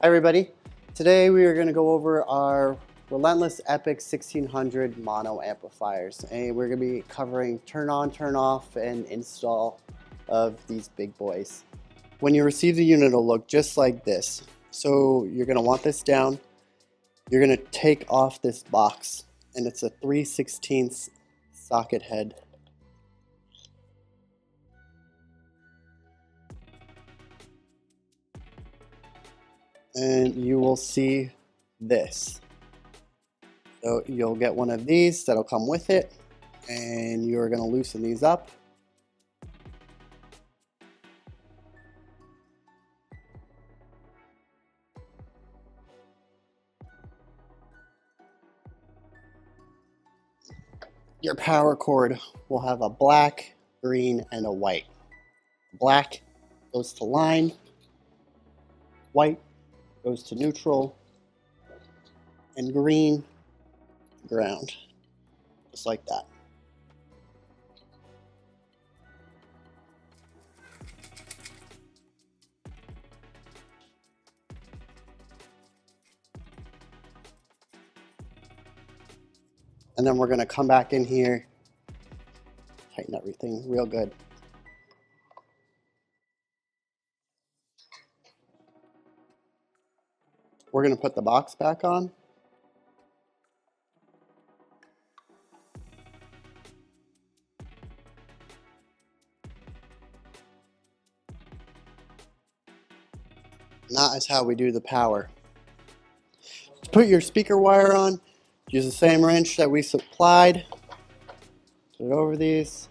Hi everybody, today we are going to go over our Relentless Epic 1600 mono amplifiers, and we're going to be covering turn on, turn off, and install of these big boys. When you receive the unit, it'll look just like this. So you're going to want this down. You're going to take off this box, and it's a 3/16 socket head. And you will see this. So you'll get one of these that'll come with it, and you're going to loosen these up. Your power cord will have a black, green, and a white. Black goes to line, white goes to neutral, and green, ground. Just like that. And then we're going to come back in here, tighten everything real good. We're going to put the box back on. And that is how we do the power. To put your speaker wire on, use the same wrench that we supplied. Put it over these.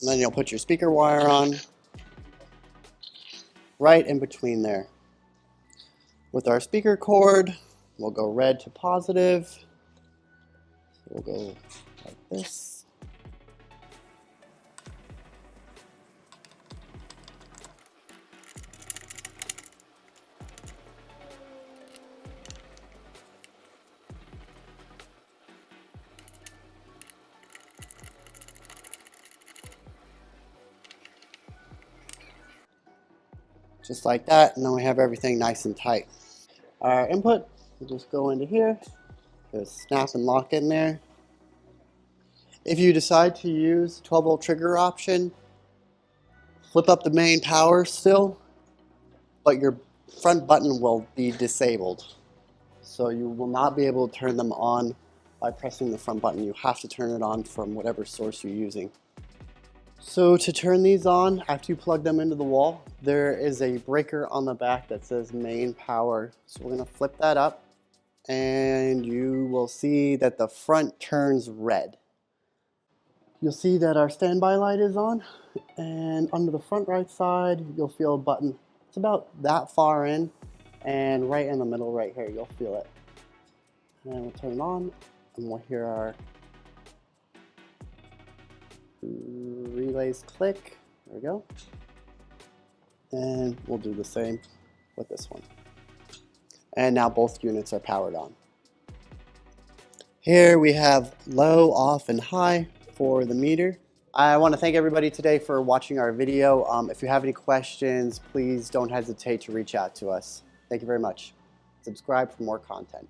And then you'll put your speaker wire on right in between there. With our speaker cord, we'll go red to positive. We'll go like this. Just like that, and then we have everything nice and tight. Our input, we'll just go into here, just snap and lock in there. If you decide to use 12-volt trigger option, flip up the main power still, but your front button will be disabled. So you will not be able to turn them on by pressing the front button. You have to turn it on from whatever source you're using. So to turn these on, after you plug them into the wall, there is a breaker on the back that says main power. So we're going to flip that up, and you will see that the front turns red. You'll see that our standby light is on, and under the front right side, you'll feel a button. It's about that far in, and right in the middle right here, you'll feel it. And we'll turn it on, and we'll hear our relays click. There we go. And we'll do the same with this one. And now both units are powered on. Here we have low, off, and high for the meter. I want to thank everybody today for watching our video. If you have any questions, please don't hesitate to reach out to us. Thank you very much. Subscribe for more content.